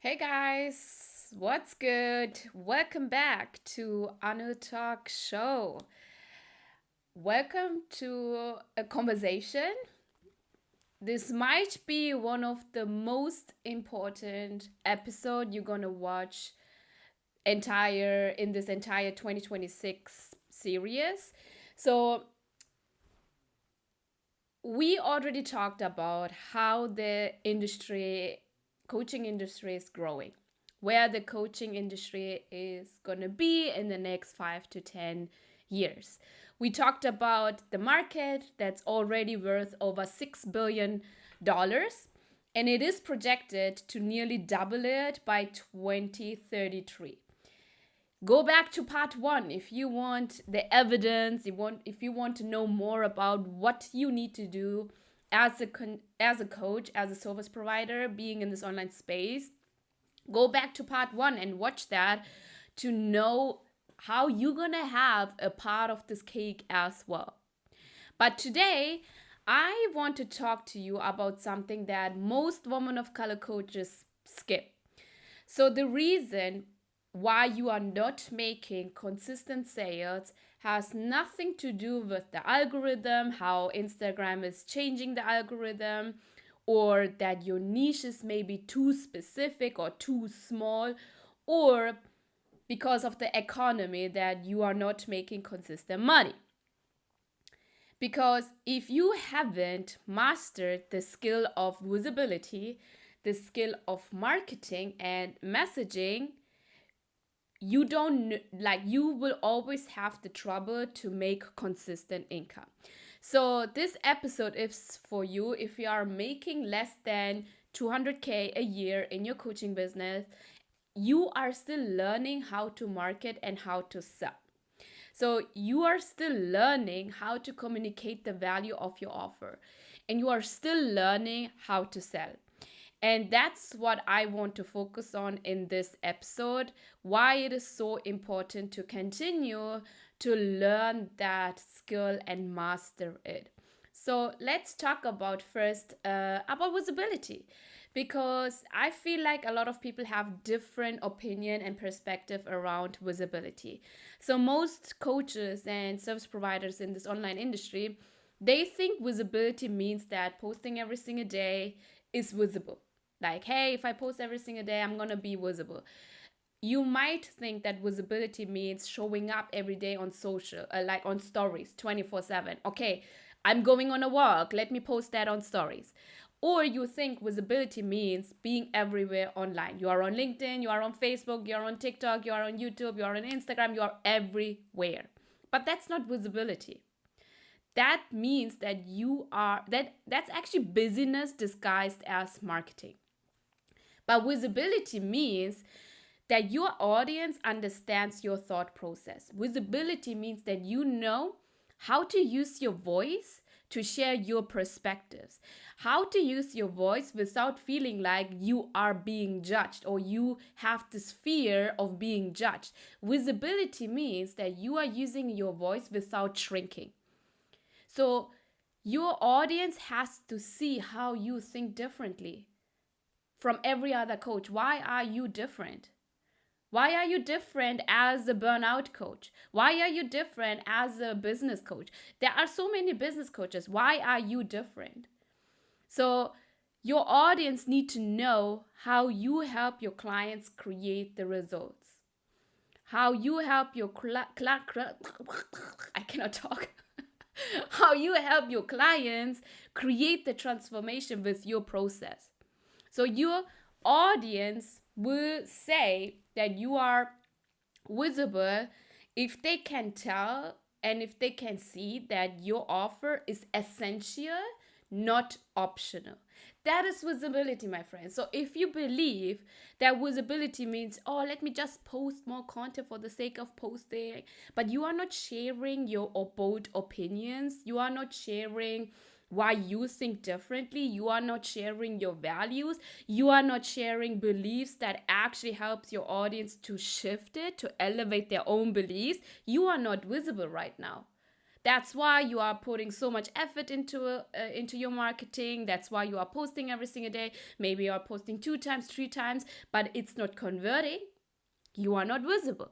Hey guys, what's good? Welcome back to Anu Talk Show. Welcome to a conversation. This might be one of the most important episode you're gonna watch in this entire 2026 series. So we already talked about how the coaching industry is growing, where the coaching industry is going to be in the next 5 to 10 years. We talked about the market that's already worth over $6 billion, and it is projected to nearly double it by 2033. Go back to part one if you want the evidence. If you want to know more about what you need to do as a coach, as a service provider, being in this online space. Go back to part one and watch that to know how you're gonna have a part of this cake as well. But today, I want to talk to you about something that most women of color coaches skip. So the reason why you are not making consistent sales has nothing to do with the algorithm, how Instagram is changing the algorithm, or that your niche is maybe too specific or too small, or because of the economy that you are not making consistent money. Because if you haven't mastered the skill of visibility, the skill of marketing and messaging, you will always have the trouble to make consistent income. So this episode is for you if you are making less than 200K a year in your coaching business. You are still learning how to market and how to sell. So you are still learning how to communicate the value of your offer, and you are still learning how to sell. And that's what I want to focus on in this episode, why it is so important to continue to learn that skill and master it. So let's talk about first about visibility, because I feel like a lot of people have different opinion and perspective around visibility. So most coaches and service providers in this online industry, they think visibility means that posting every single day is visible. Like, hey, if I post every single day, I'm gonna be visible. You might think that visibility means showing up every day on social, like on stories 24/7. Okay, I'm going on a walk, let me post that on stories. Or you think visibility means being everywhere online. You are on LinkedIn, you are on Facebook, you are on TikTok, you are on YouTube, you are on Instagram, you are everywhere. But that's not visibility. That means that that's actually busyness disguised as marketing. But visibility means that your audience understands your thought process. Visibility means that you know how to use your voice to share your perspectives, how to use your voice without feeling like you are being judged or you have this fear of being judged. Visibility means that you are using your voice without shrinking. So your audience has to see how you think differently from every other coach. Why are you different? Why are you different as a burnout coach? Why are you different as a business coach? There are so many business coaches. Why are you different? So your audience need to know how you help your clients create the results. How you help your I cannot talk. How you help your clients create the transformation with your process. So your audience will say that you are visible if they can tell and if they can see that your offer is essential, not optional. That is visibility, my friends. So if you believe that visibility means, oh, let me just post more content for the sake of posting, but you are not sharing your bold opinions, you are not sharing why you think differently, you are not sharing your values, you are not sharing beliefs that actually helps your audience to shift it, to elevate their own beliefs, you are not visible right now. That's why you are putting so much effort into your marketing. That's why you are posting every single day. Maybe you are posting 2 times, 3 times, but it's not converting. You are not visible.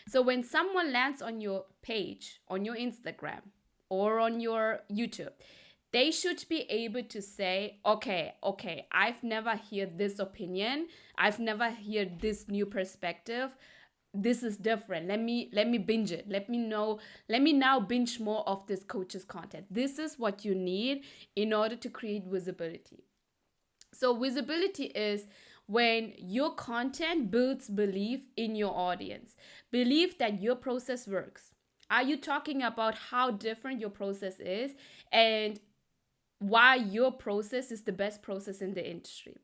So when someone lands on your page, on your Instagram, or on your YouTube, they should be able to say, okay, I've never heard this opinion. I've never heard this new perspective. This is different. Let me binge it. Let me now binge more of this coach's content. This is what you need in order to create visibility. So visibility is when your content builds belief in your audience, belief that your process works. Are you talking about how different your process is and why your process is the best process in the industry?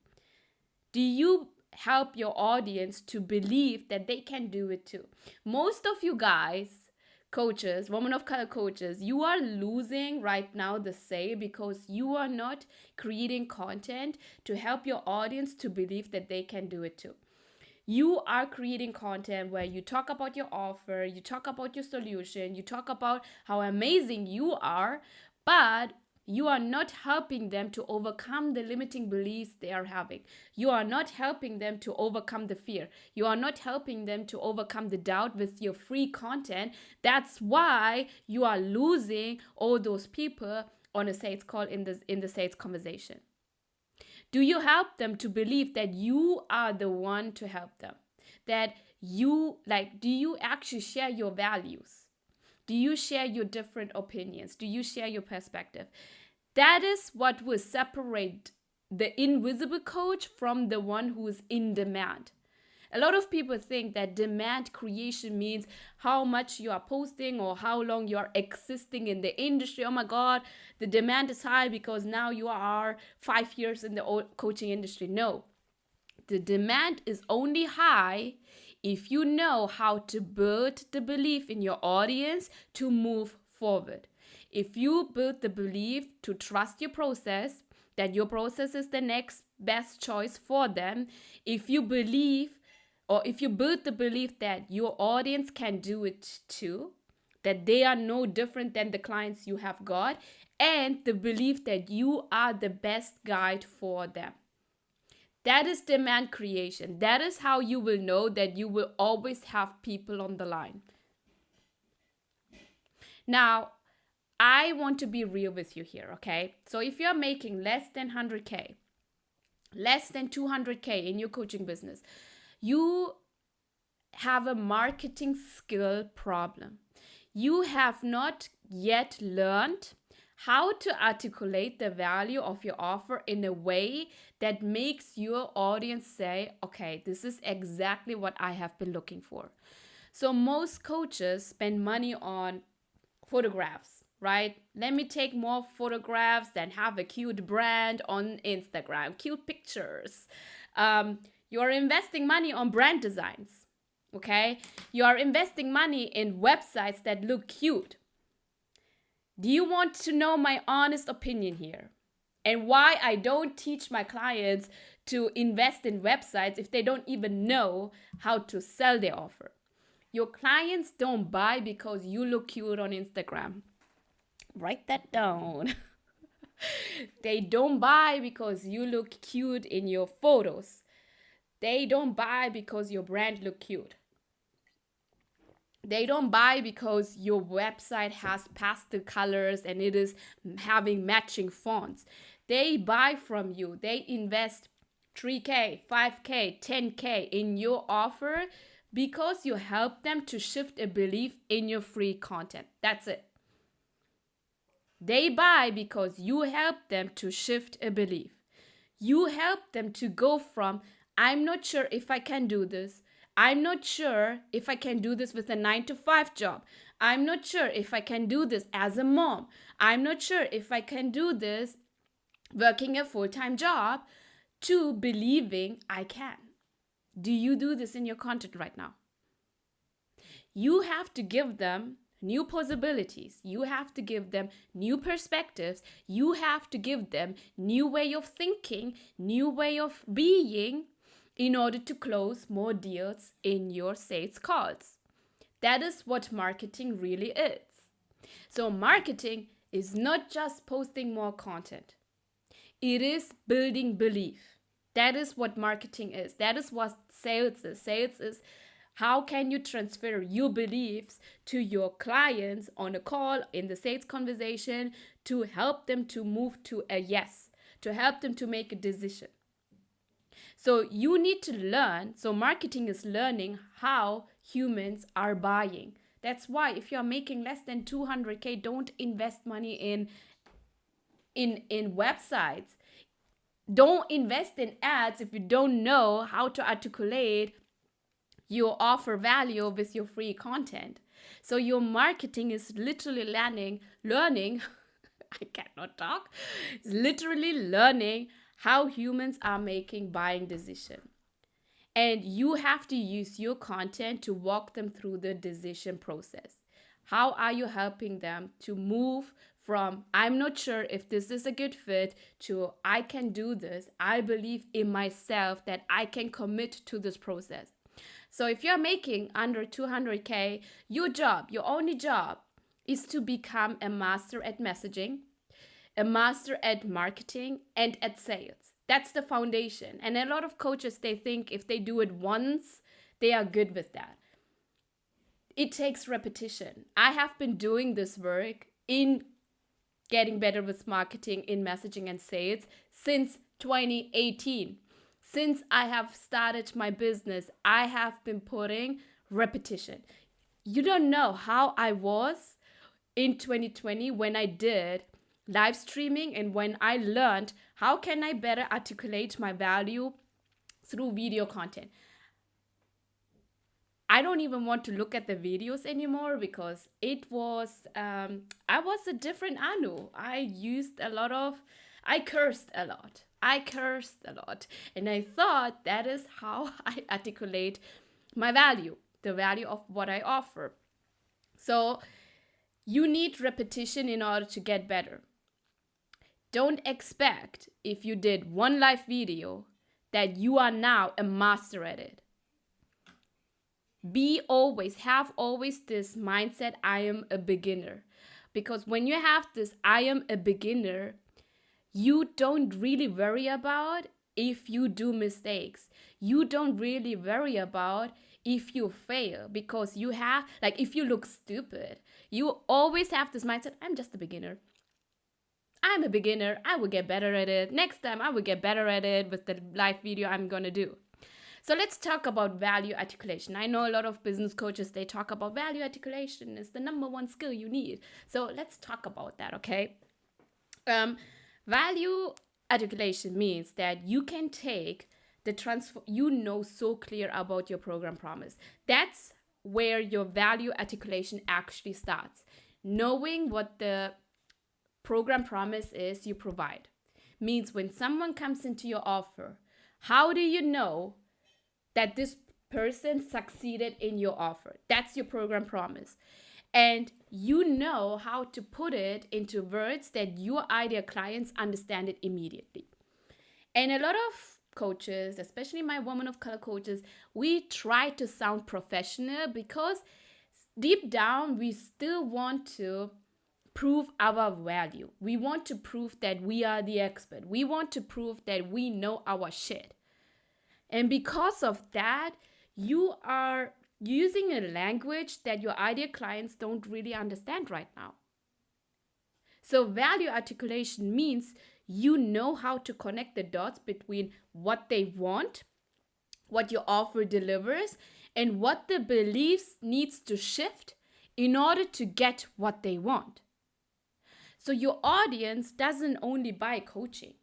Do you help your audience to believe that they can do it too? Most of you guys, coaches, women of color coaches, you are losing right now the sale because you are not creating content to help your audience to believe that they can do it too. You are creating content where you talk about your offer, you talk about your solution, you talk about how amazing you are, but you are not helping them to overcome the limiting beliefs they are having. You are not helping them to overcome the fear. You are not helping them to overcome the doubt with your free content. That's why you are losing all those people on a sales call in the sales conversation. Do you help them to believe that you are the one to help them? That do you actually share your values? Do you share your different opinions? Do you share your perspective? That is what will separate the invisible coach from the one who is in demand. A lot of people think that demand creation means how much you are posting or how long you are existing in the industry. Oh my God, the demand is high because now you are 5 years in the coaching industry. No, the demand is only high if you know how to build the belief in your audience to move forward. If you build the belief to trust your process, that your process is the next best choice for them, if you believe or if you build the belief that your audience can do it too, that they are no different than the clients you have got, and the belief that you are the best guide for them. That is demand creation. That is how you will know that you will always have people on the line. Now, I want to be real with you here, okay? So if you're making less than 100K, less than 200K in your coaching business, you have a marketing skill problem. You have not yet learned how to articulate the value of your offer in a way that makes your audience say, okay, this is exactly what I have been looking for. So most coaches spend money on photographs, right? Let me take more photographs and have a cute brand on Instagram, cute pictures. You're investing money on brand designs, okay? You are investing money in websites that look cute. Do you want to know my honest opinion here? And why I don't teach my clients to invest in websites if they don't even know how to sell their offer? Your clients don't buy because you look cute on Instagram. Write that down. They don't buy because you look cute in your photos. They don't buy because your brand look cute. They don't buy because your website has pastel colors and it is having matching fonts. They buy from you. They invest 3K, 5K, 10K in your offer because you help them to shift a belief in your free content. That's it. They buy because you help them to shift a belief. You help them to go from, I'm not sure if I can do this. I'm not sure if I can do this with a 9-to-5 job. I'm not sure if I can do this as a mom. I'm not sure if I can do this working a full-time job, to believing I can. Do you do this in your content right now? You have to give them new possibilities. You have to give them new perspectives. You have to give them new way of thinking, new way of being, in order to close more deals in your sales calls. That is what marketing really is. So marketing is not just posting more content. It is building belief. That is what marketing is. That is what sales is. Sales is how can you transfer your beliefs to your clients on a call, in the sales conversation, to help them to move to a yes, to help them to make a decision. So you need to learn. So marketing is learning how humans are buying. That's why if you're making less than 200K, don't invest money in websites. Don't invest in ads if you don't know how to articulate your offer value with your free content. So your marketing is literally learning I cannot talk. It's literally learning how humans are making buying decisions. And you have to use your content to walk them through the decision process. How are you helping them to move from I'm not sure if this is a good fit to I can do this. I believe in myself that I can commit to this process. So if you're making under 200K, your only job is to become a master at messaging, a master at marketing, and at sales. That's the foundation. And a lot of coaches, they think if they do it once, they are good with that. It takes repetition. I have been doing this work in getting better with marketing, in messaging and sales since 2018. Since I have started my business, I have been putting repetition. You don't know how I was in 2020 when I did live streaming and when I learned how can I better articulate my value through video content. I don't even want to look at the videos anymore because it was, I was a different Anu. I cursed a lot. And I thought that is how I articulate my value, the value of what I offer. So you need repetition in order to get better. Don't expect if you did one live video that you are now a master at it. Have always this mindset, I am a beginner. Because when you have this, I am a beginner, you don't really worry about if you do mistakes. You don't really worry about if you fail because you have, like if you look stupid, you always have this mindset, I'm just a beginner. I'm a beginner, I will get better at it. Next time I will get better at it with the live video I'm gonna do. So let's talk about value articulation. I know a lot of business coaches, they talk about value articulation is the number one skill you need. So let's talk about that, okay? Value articulation means that you can take the transfer, you know so clear about your program promise. That's where your value articulation actually starts. Knowing what the program promise is you provide. Means when someone comes into your offer, how do you know that this person succeeded in your offer? That's your program promise. And you know how to put it into words that your ideal clients understand it immediately. And a lot of coaches, especially my woman of color coaches, we try to sound professional because deep down we still want to prove our value. We want to prove that we are the expert. We want to prove that we know our shit. And because of that, you are using a language that your ideal clients don't really understand right now. So value articulation means you know how to connect the dots between what they want, what your offer delivers, and what the beliefs needs to shift in order to get what they want. So your audience doesn't only buy coaching,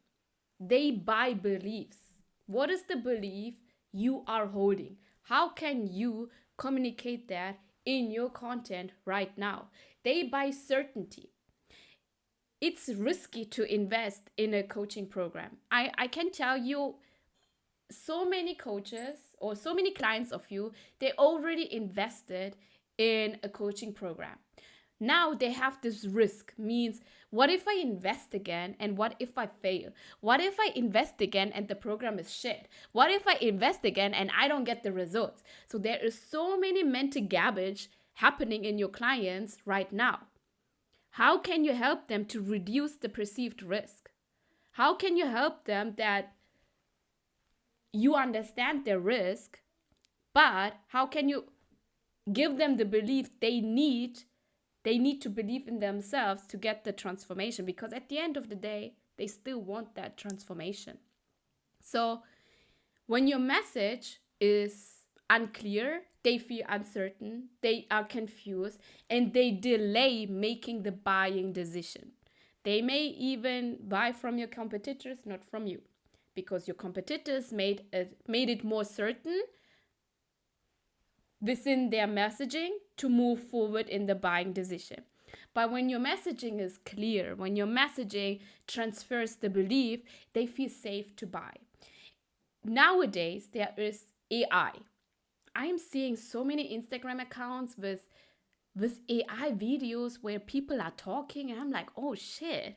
they buy beliefs. What is the belief you are holding? How can you communicate that in your content right now? They buy certainty. It's risky to invest in a coaching program. I can tell you, so many coaches or so many clients of you, they already invested in a coaching program. Now they have this risk, means what if I invest again and what if I fail? What if I invest again and the program is shit? What if I invest again and I don't get the results? So there is so many mental garbage happening in your clients right now. How can you help them to reduce the perceived risk? How can you help them that you understand their risk, but how can you give them the belief they need to believe in themselves to get the transformation? Because at the end of the day, they still want that transformation. So when your message is unclear, they feel uncertain, they are confused, and they delay making the buying decision. They may even buy from your competitors, not from you, because your competitors made it more certain within their messaging to move forward in the buying decision. But when your messaging is clear, when your messaging transfers the belief, they feel safe to buy. Nowadays, there is AI. I am seeing so many Instagram accounts with AI videos where people are talking, and I'm like, oh shit,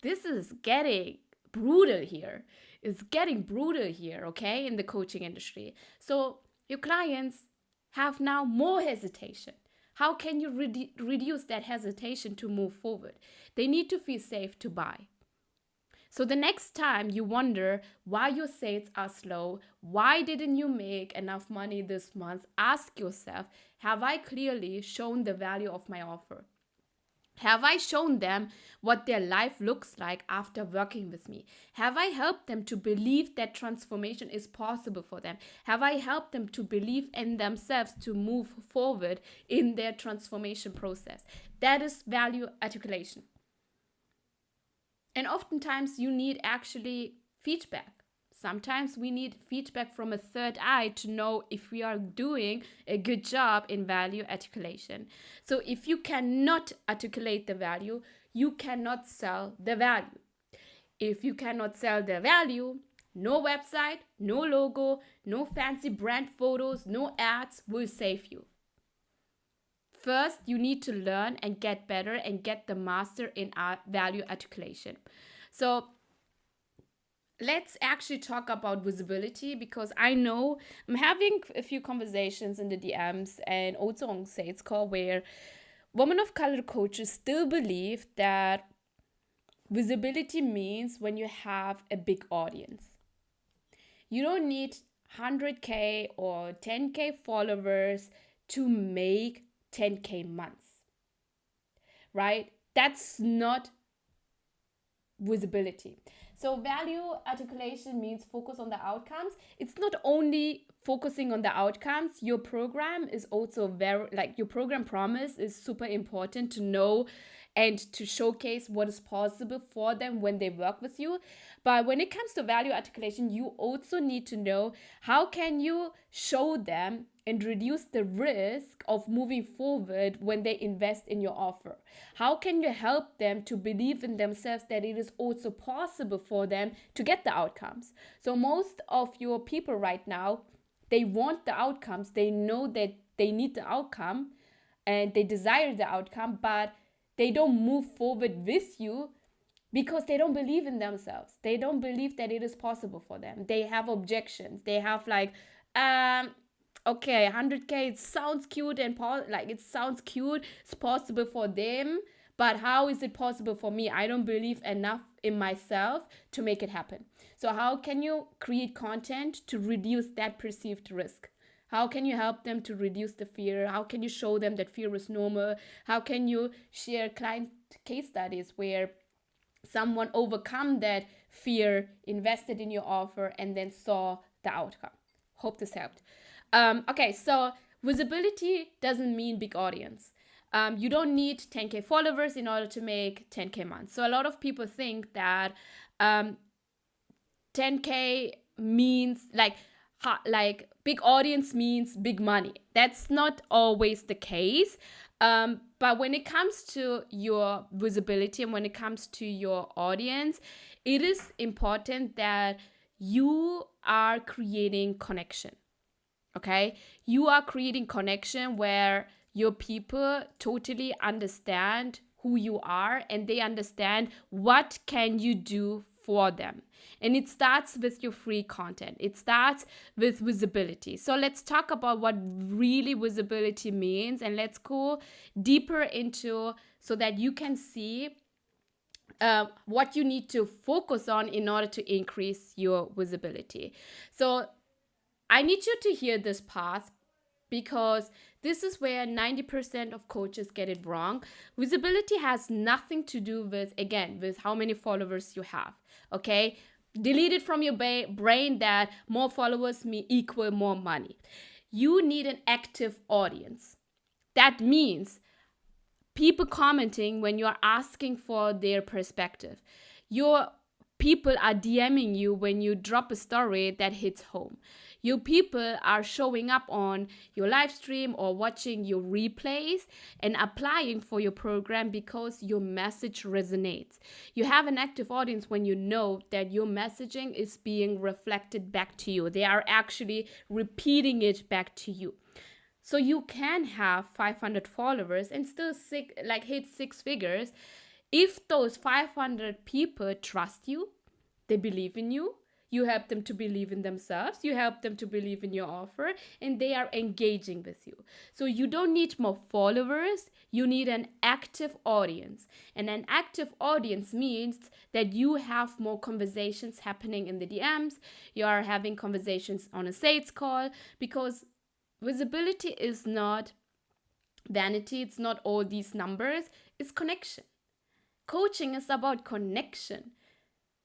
this is getting brutal here. It's getting brutal here, okay, in the coaching industry. So your clients have now more hesitation. How can you reduce that hesitation to move forward? They need to feel safe to buy. So the next time you wonder why your sales are slow, why didn't you make enough money this month, ask yourself, have I clearly shown the value of my offer? Have I shown them what their life looks like after working with me? Have I helped them to believe that transformation is possible for them? Have I helped them to believe in themselves to move forward in their transformation process? That is value articulation. And oftentimes you need actually feedback. Sometimes we need feedback from a third eye to know if we are doing a good job in value articulation. So if you cannot articulate the value, you cannot sell the value. If you cannot sell the value, no website, no logo, no fancy brand photos, no ads will save you. First, you need to learn and get better and get the master in value articulation. So let's actually talk about visibility, because I know I'm having a few conversations in the DMs and also on sales call where women of color coaches still believe that visibility means when you have a big audience. You don't need 100K or 10K followers to make 10K months, right? That's not visibility. So value articulation means focus on the outcomes. It's not only focusing on the outcomes. Your program is also your program promise is super important to know and to showcase what is possible for them when they work with you. But when it comes to value articulation, you also need to know how can you show them and reduce the risk of moving forward when they invest in your offer. How can you help them to believe in themselves that it is also possible for them to get the outcomes? So most of your people right now, they want the outcomes. They know that they need the outcome and they desire the outcome, but they don't move forward with you because they don't believe in themselves. They don't believe that it is possible for them. They have objections. They have like, okay, 100K, it sounds cute and it's possible for them, but how is it possible for me? I don't believe enough in myself to make it happen. So how can you create content to reduce that perceived risk? How can you help them to reduce the fear? How can you show them that fear is normal? How can you share client case studies where someone overcome that fear, invested in your offer, and then saw the outcome? Hope this helped. Okay, so visibility doesn't mean big audience. You don't need 10K followers in order to make 10K months. So a lot of people think that 10K means like big audience means big money. That's not always the case. But when it comes to your visibility and when it comes to your audience, it is important that you are creating connection. Okay, you are creating connection where your people totally understand who you are and they understand what can you do for them. And it starts with your free content. It starts with visibility. So let's talk about what really visibility means, and let's go deeper into so that you can see what you need to focus on in order to increase your visibility. So I need you to hear this path, because this is where 90% of coaches get it wrong. Visibility has nothing to do with, again, with how many followers you have, okay? Delete it from your brain that more followers equal more money. You need an active audience. That means people commenting when you're asking for their perspective. Your people are DMing you when you drop a story that hits home. Your people are showing up on your live stream or watching your replays and applying for your program because your message resonates. You have an active audience when you know that your messaging is being reflected back to you. They are actually repeating it back to you. So you can have 500 followers and still hit six figures if those 500 people trust you, they believe in you, you help them to believe in themselves, you help them to believe in your offer, and they are engaging with you. So you don't need more followers, you need an active audience. And an active audience means that you have more conversations happening in the DMs, you are having conversations on a sales call, because visibility is not vanity, it's not all these numbers, it's connection. Coaching is about connection.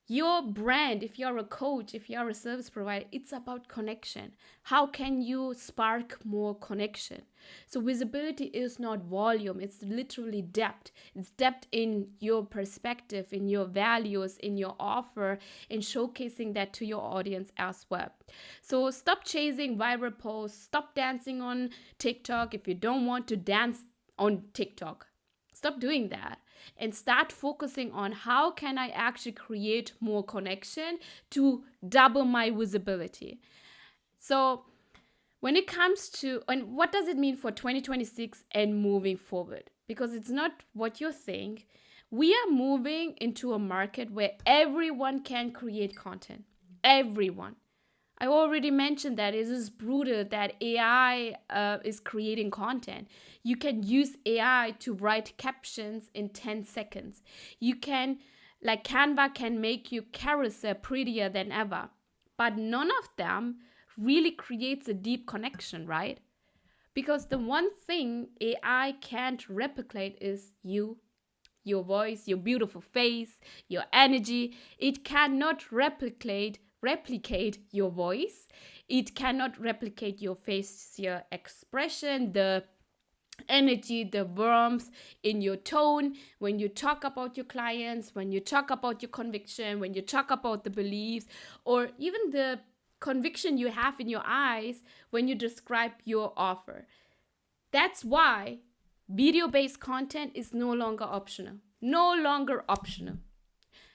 Your brand, if you're a coach, if you're a service provider, it's about connection. How can you spark more connection? So visibility is not volume, it's literally depth. It's depth in your perspective, in your values, in your offer, and showcasing that to your audience as well. So stop chasing viral posts, stop dancing on TikTok if you don't want to dance on TikTok. Stop doing that and start focusing on how can I actually create more connection to double my visibility. So when it comes to, and what does it mean for 2026 and moving forward? Because it's not what you think. We are moving into a market where everyone can create content. Everyone. I already mentioned that it is brutal that AI is creating content. You can use AI to write captions in 10 seconds. You can, like Canva can make your carousel prettier than ever. But none of them really creates a deep connection, right? Because the one thing AI can't replicate is you, your voice, your beautiful face, your energy. It cannot replicate your voice. It cannot replicate your facial expression, the energy, the warmth in your tone when you talk about your clients, when you talk about your conviction, when you talk about the beliefs, or even the conviction you have in your eyes when you describe your offer. That's why video-based content is no longer optional. No longer optional.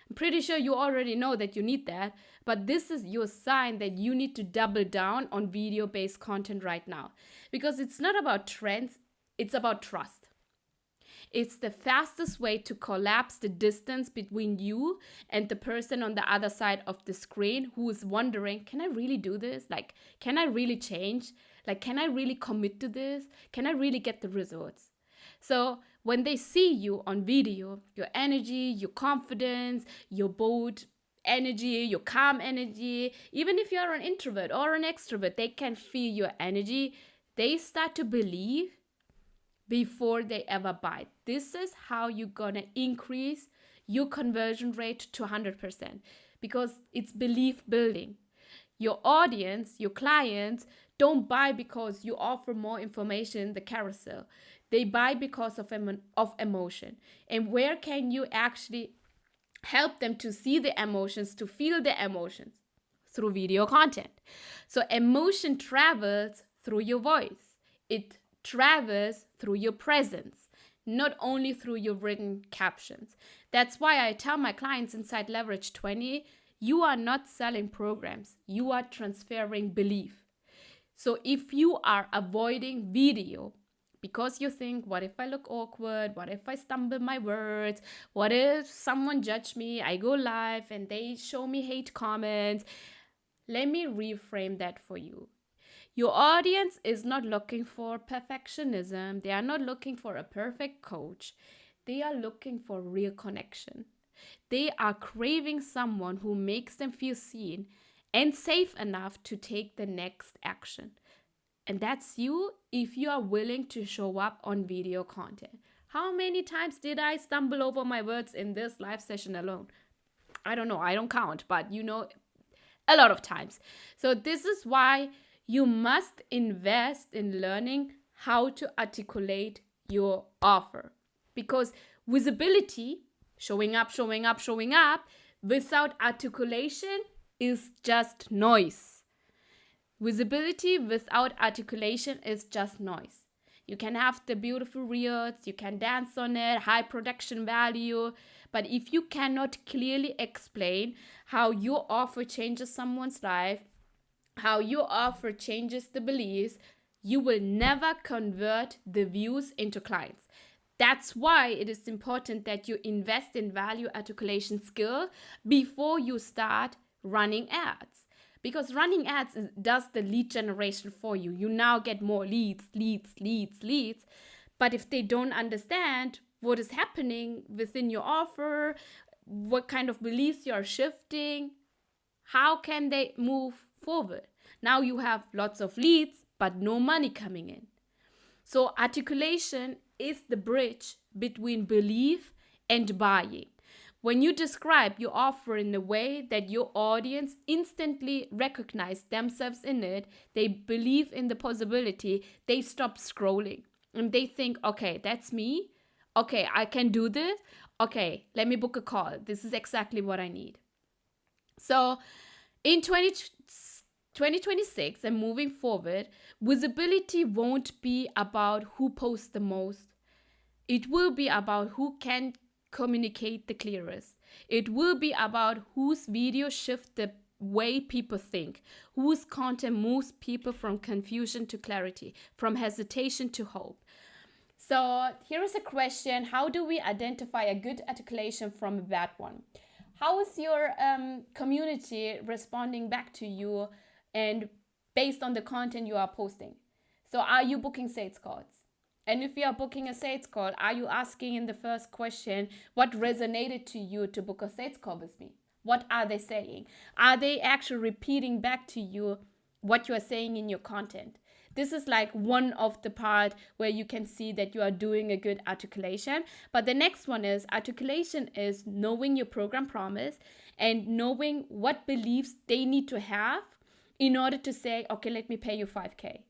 I'm pretty sure you already know that you need that, but this is your sign that you need to double down on video-based content right now. Because it's not about trends, it's about trust. It's the fastest way to collapse the distance between you and the person on the other side of the screen who is wondering, can I really do this? Like, can I really change? Like, can I really commit to this? Can I really get the results? So when they see you on video, your energy, your confidence, your bold energy, your calm energy, even if you're an introvert or an extrovert, they can feel your energy. They start to believe before they ever buy. This is how you're gonna increase your conversion rate to 100%, because it's belief building. Your audience, your clients don't buy because you offer more information in the carousel. They buy because of emotion. And where can you actually help them to see the emotions, to feel the emotions? Through video content. So emotion travels through your voice. It travels through your presence, not only through your written captions. That's why I tell my clients inside Leverage 20, you are not selling programs, you are transferring belief. So if you are avoiding video because you think, what if I look awkward? What if I stumble my words? What if someone judge me? I go live and they show me hate comments. Let me reframe that for you. Your audience is not looking for perfectionism. They are not looking for a perfect coach. They are looking for real connection. They are craving someone who makes them feel seen and safe enough to take the next action. And that's you if you are willing to show up on video content. How many times did I stumble over my words in this live session alone? I don't know, I don't count, but a lot of times. So this is why you must invest in learning how to articulate your offer. Because visibility, showing up, without articulation is just noise. Visibility without articulation is just noise. You can have the beautiful reels, you can dance on it, high production value, but if you cannot clearly explain how your offer changes someone's life, how your offer changes the beliefs, you will never convert the views into clients. That's why it is important that you invest in value articulation skill before you start running ads. Because running ads does the lead generation for you. You now get more leads. But if they don't understand what is happening within your offer, what kind of beliefs you are shifting, how can they move forward? Now you have lots of leads, but no money coming in. So articulation is the bridge between belief and buying. When you describe your offer in a way that your audience instantly recognize themselves in it, they believe in the possibility, they stop scrolling and they think, okay, that's me. Okay, I can do this. Okay, let me book a call. This is exactly what I need. So in 2026 and moving forward, visibility won't be about who posts the most. It will be about who can communicate the clearest. It will be about whose video shift the way people think, whose content moves people from confusion to clarity, from hesitation to hope. So here is a question: how do we identify a good articulation from a bad one? How is your community responding back to you and based on the content you are posting? So are you booking sales calls? And if you are booking a sales call, are you asking in the first question, what resonated to you to book a sales call with me? What are they saying? Are they actually repeating back to you what you are saying in your content? This is like one of the part where you can see that you are doing a good articulation. But the next one is articulation is knowing your program promise and knowing what beliefs they need to have in order to say, okay, let me pay you 5K.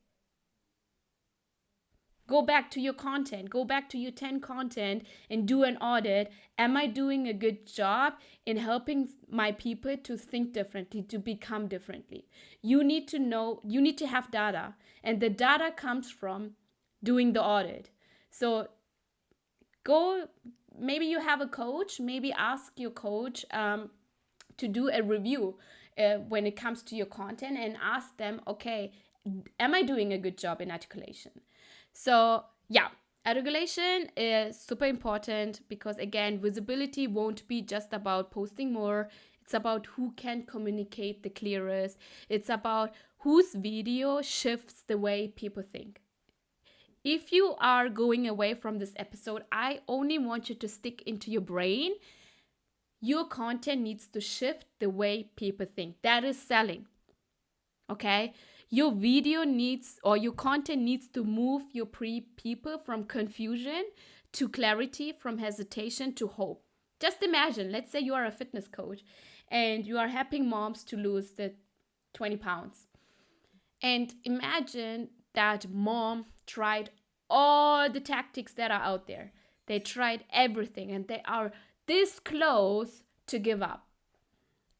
Go back to your content, go back to your 10 content and do an audit. Am I doing a good job in helping my people to think differently, to become differently? You need to know, you need to have data, and the data comes from doing the audit. So go, maybe you have a coach, maybe ask your coach to do a review when it comes to your content and ask them, okay, am I doing a good job in articulation? So yeah, articulation is super important because again, visibility won't be just about posting more. It's about who can communicate the clearest. It's about whose video shifts the way people think. If you are going away from this episode, I only want you to stick into your brain. Your content needs to shift the way people think. That is selling. Okay? Your video needs, or your content needs to move your people from confusion to clarity, from hesitation to hope. Just imagine, let's say you are a fitness coach and you are helping moms to lose the 20 pounds. And imagine that mom tried all the tactics that are out there. They tried everything and they are this close to give up.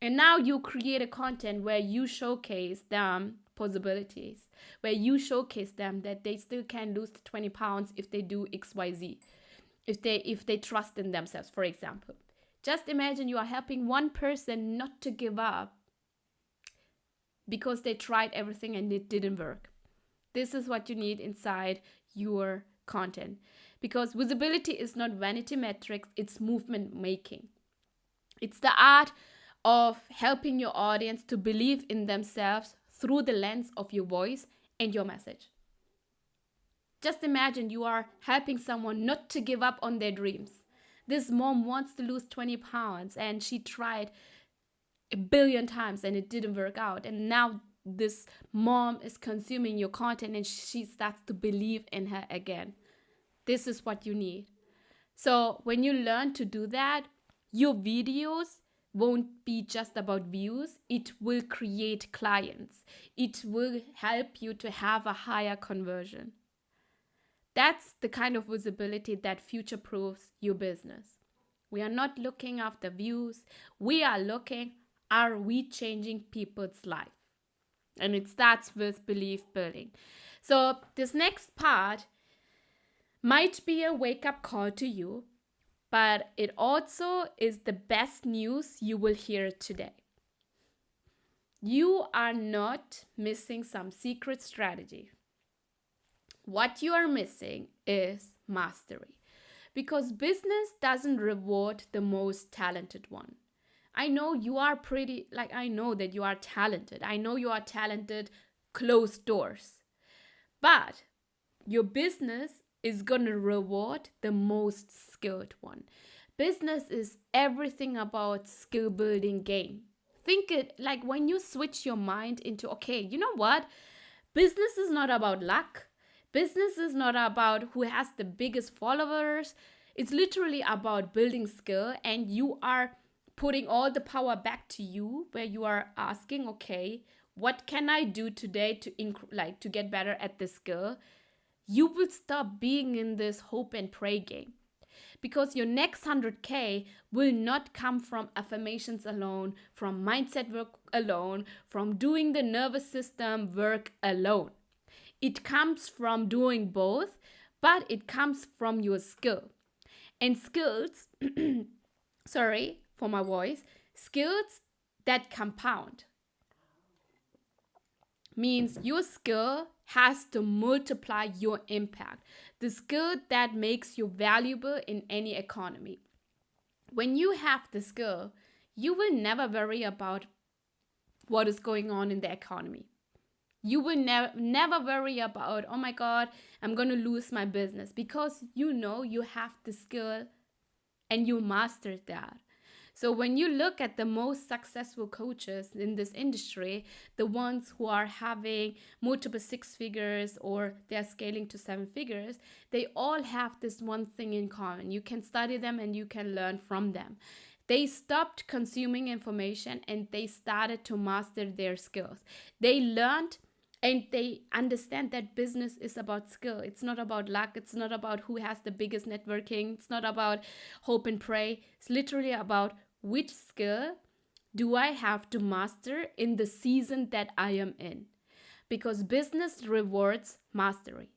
And now you create a content where you showcase them possibilities, where you showcase them that they still can lose the 20 pounds if they do XYZ, if they trust in themselves, for example. Just imagine you are helping one person not to give up because they tried everything and it didn't work. This is what you need inside your content. Because visibility is not vanity metrics, it's movement making. It's the art of helping your audience to believe in themselves through the lens of your voice and your message. Just imagine you are helping someone not to give up on their dreams. This mom wants to lose 20 pounds and she tried a billion times and it didn't work out. And now this mom is consuming your content and she starts to believe in her again. This is what you need. So when you learn to do that, your videos won't be just about views. It will create clients. It will help you to have a higher conversion. That's the kind of visibility that future-proofs your business. We are not looking after views. We are looking, are we changing people's life? And it starts with belief building. So this next part might be a wake-up call to you, but it also is the best news you will hear today. You are not missing some secret strategy. What you are missing is mastery, because business doesn't reward the most talented one. I know you are I know that you are talented. I know you are talented, closed doors. But your business is going to reward the most skilled one. Business is everything about skill building game. Think it like when you switch your mind into, okay, you know what? Business is not about luck. Business is not about who has the biggest followers. It's literally about building skill, and you are putting all the power back to you, where you are asking, okay, what can I do today to get better at this skill? You will stop being in this hope and pray game, because your next 100K will not come from affirmations alone, from mindset work alone, from doing the nervous system work alone. It comes from doing both, but it comes from your skill. And skills, sorry for my voice, skills that compound means your skill has to multiply your impact. The skill that makes you valuable in any economy. When you have the skill, you will never worry about what is going on in the economy. You will never worry about, oh my God, I'm going to lose my business, because you know you have the skill and you mastered that. So when you look at the most successful coaches in this industry, the ones who are having multiple 6 figures or they're scaling to 7 figures, they all have this one thing in common. You can study them and you can learn from them. They stopped consuming information and they started to master their skills. They learned and they understand that business is about skill. It's not about luck. It's not about who has the biggest networking. It's not about hope and pray. It's literally about which skill do I have to master in the season that I am in. Because business rewards mastery.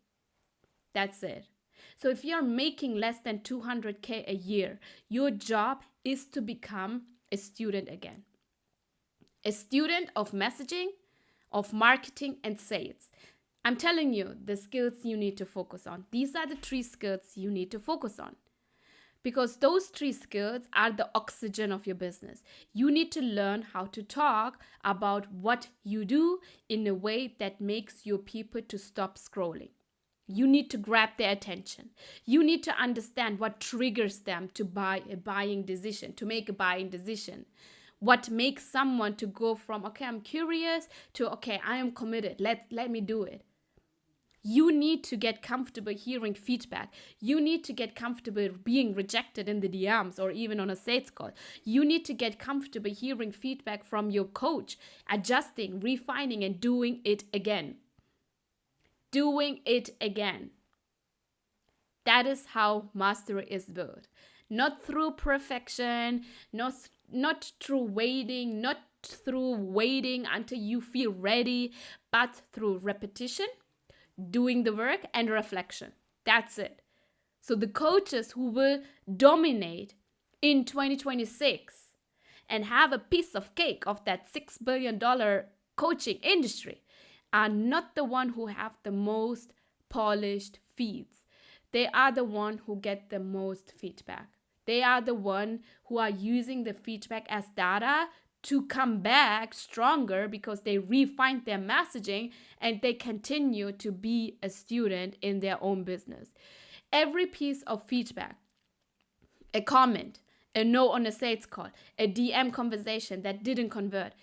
That's it. So if you're making less than 200K a year, your job is to become a student again. A student of messaging, of marketing and sales. I'm telling you the skills you need to focus on. These are the 3 skills you need to focus on, because those 3 skills are the oxygen of your business. You need to learn how to talk about what you do in a way that makes your people to stop scrolling. You need to grab their attention. You need to understand what triggers them to make a buying decision. What makes someone to go from, okay, I'm curious, to, okay, I am committed. Let me do it. You need to get comfortable hearing feedback. You need to get comfortable being rejected in the DMs or even on a sales call. You need to get comfortable hearing feedback from your coach, adjusting, refining, and doing it again. Doing it again. That is how mastery is built. Not through perfection, not through waiting until you feel ready, but through repetition, doing the work, and reflection. That's it. So the coaches who will dominate in 2026 and have a piece of cake of that $6 billion coaching industry are not the one who have the most polished feeds. they are the one who get the most feedback. They are the one who are using the feedback as data to come back stronger because they refine their messaging and they continue to be a student in their own business. Every piece of feedback, a comment, a no on a sales call, a DM conversation that didn't convert,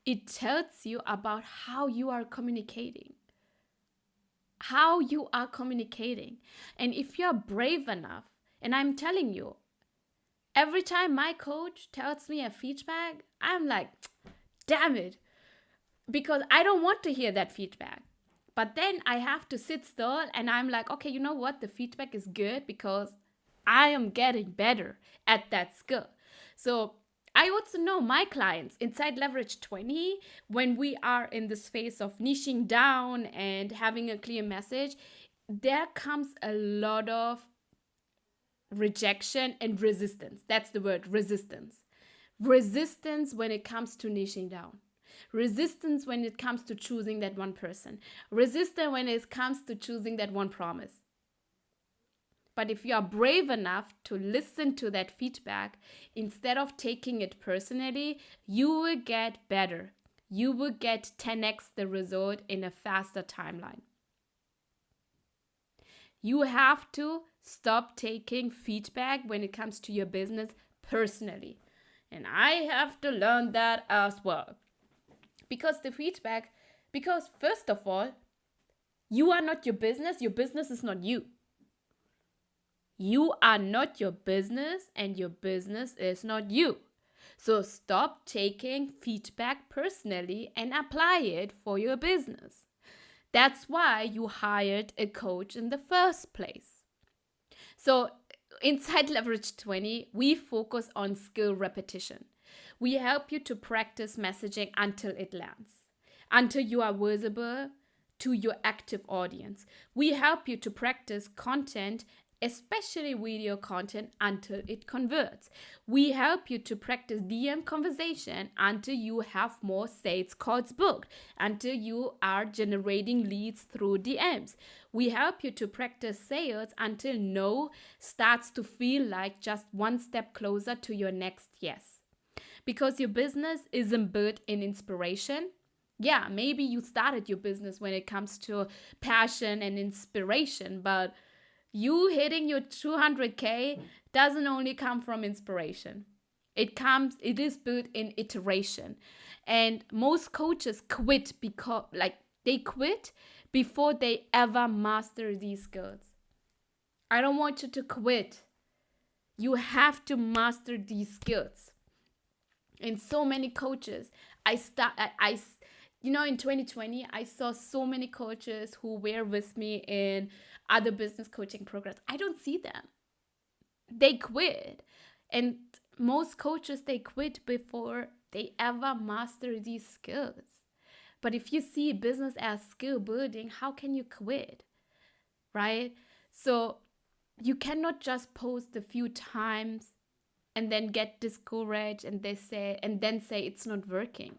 it tells you about how you are communicating. How you are communicating. And if you're brave enough, and I'm telling you, every time my coach tells me a feedback, I'm like, damn it, because I don't want to hear that feedback. But then I have to sit still and I'm like, okay, you know what? The feedback is good because I am getting better at that skill. So I also know my clients inside Leverage 20, when we are in this phase of niching down and having a clear message, there comes a lot of rejection and resistance. That's the word, resistance. Resistance when it comes to niching down. Resistance when it comes to choosing that one person. Resistance when it comes to choosing that one promise. But if you are brave enough to listen to that feedback, instead of taking it personally, you will get better. You will get 10x the result in a faster timeline. You have to stop taking feedback when it comes to your business personally. And I have to learn that as well. Because first of all, you are not your business is not you. You are not your business and your business is not you. So stop taking feedback personally and apply it for your business. That's why you hired a coach in the first place. So inside Leverage 20, we focus on skill repetition. We help you to practice messaging until it lands, until you are visible to your active audience. We help you to practice content, especially video content, until it converts. We help you to practice DM conversation until you have more sales calls booked, until you are generating leads through DMs. We help you to practice sales until no starts to feel like just one step closer to your next yes. Because your business isn't built in inspiration. Yeah, maybe you started your business when it comes to passion and inspiration, but you hitting your 200K doesn't only come from inspiration. It is built in iteration. And most coaches quit because they quit before they ever master these skills. I don't want you to quit. You have to master these skills. And so many coaches, in 2020, I saw so many coaches who were with me in other business coaching programs. I don't see them. They quit. And most coaches, they quit before they ever master these skills. But if you see business as skill building, how can you quit? Right? So you cannot just post a few times and then get discouraged and then say it's not working.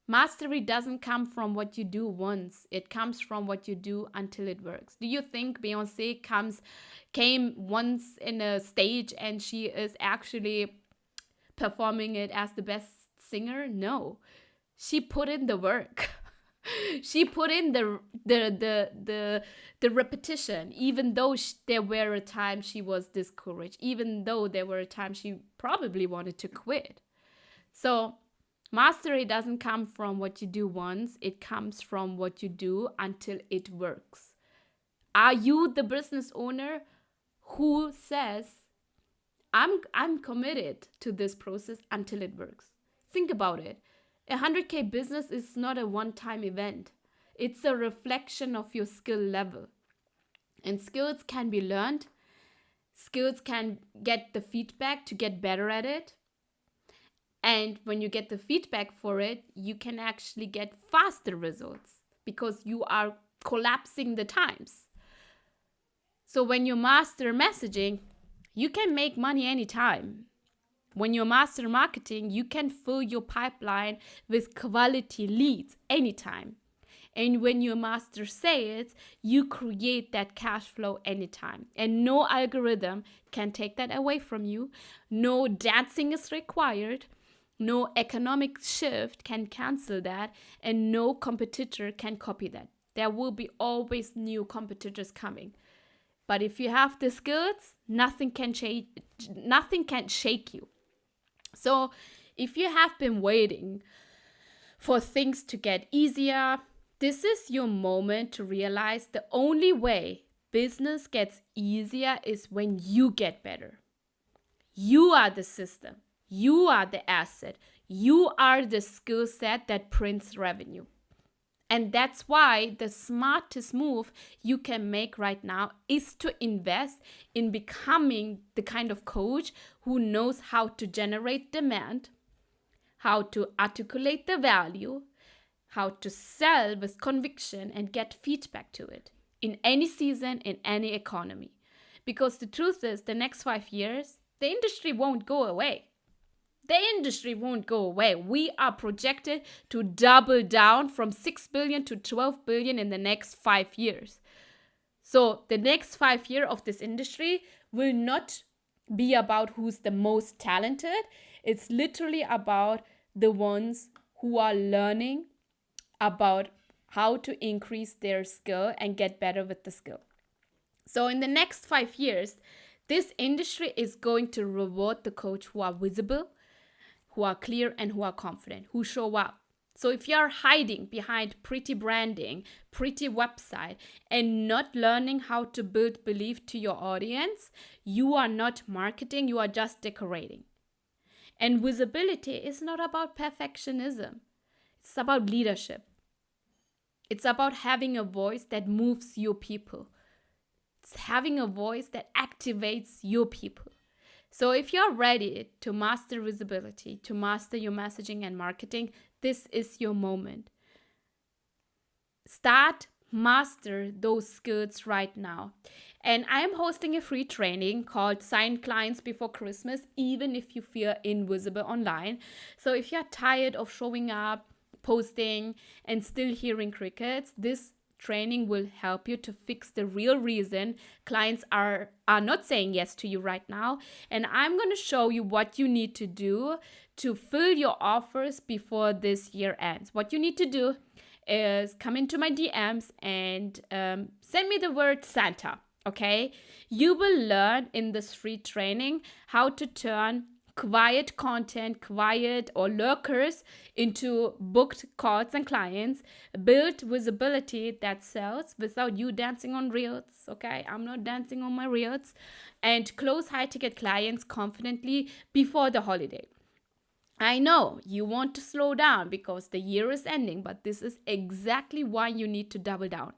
Mastery doesn't come from what you do once. It comes from what you do until it works. Do you think Beyonce came once in a stage and she is actually performing it as the best singer? No. She put in the work. She put in the repetition, even though there were a time she was discouraged, even though there were a time she probably wanted to quit. So mastery doesn't come from what you do once. It comes from what you do until it works. Are you the business owner who says, I'm committed to this process until it works? Think about it. A 100K business is not a one-time event. It's a reflection of your skill level. And skills can be learned. Skills can get the feedback to get better at it. And when you get the feedback for it, you can actually get faster results because you are collapsing the times. So when you master messaging, you can make money anytime. When you master marketing, you can fill your pipeline with quality leads anytime. And when you master sales, you create that cash flow anytime. And no algorithm can take that away from you. No dancing is required. No economic shift can cancel that. And no competitor can copy that. There will be always new competitors coming. But if you have the skills, nothing can shake you. So if you have been waiting for things to get easier, this is your moment to realize the only way business gets easier is when you get better. You are the system. You are the asset. You are the skill set that prints revenue. And that's why the smartest move you can make right now is to invest in becoming the kind of coach who knows how to generate demand, how to articulate the value, how to sell with conviction and get feedback to it in any season, in any economy. Because the truth is, the next 5 years, the industry won't go away. The industry won't go away. We are projected to double down from 6 billion to 12 billion in the next 5 years. So the next 5 years of this industry will not be about who's the most talented. It's literally about the ones who are learning about how to increase their skill and get better with the skill. So in the next 5 years, this industry is going to reward the coach who are visible, who are clear, and who are confident, who show up. So if you're hiding behind pretty branding, pretty website, and not learning how to build belief to your audience, you are not marketing, you are just decorating. And visibility is not about perfectionism. It's about leadership. It's about having a voice that moves your people. It's having a voice that activates your people. So if you're ready to master visibility, to master your messaging and marketing, this is your moment. Start, master those skills right now. And I'm hosting a free training called Sign Clients Before Christmas, even if you feel invisible online. So if you're tired of showing up, posting, and still hearing crickets, this training will help you to fix the real reason clients are not saying yes to you right now. And I'm going to show you what you need to do to fill your offers before this year ends. What you need to do is come into my DMs and send me the word Santa, okay? You will learn in this free training how to turn quiet content, quiet or lurkers into booked calls and clients, build visibility that sells without you dancing on reels, okay? I'm not dancing on my reels, and close high-ticket clients confidently before the holiday. I know you want to slow down because the year is ending, but this is exactly why you need to double down.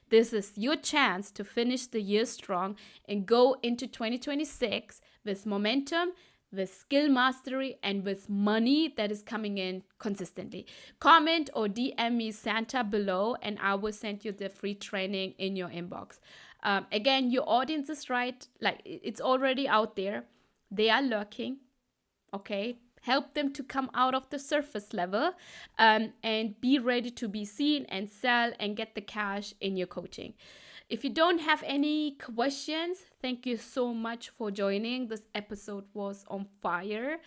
This is your chance to finish the year strong and go into 2026 with momentum, with skill mastery, and with money that is coming in consistently. Comment or DM me Santa below and I will send you the free training in your inbox. Again, your audience is right. Like, it's already out there. They are lurking, okay? Help them to come out of the surface level and be ready to be seen and sell and get the cash in your coaching. If you don't have any questions, thank you so much for joining. This episode was on fire.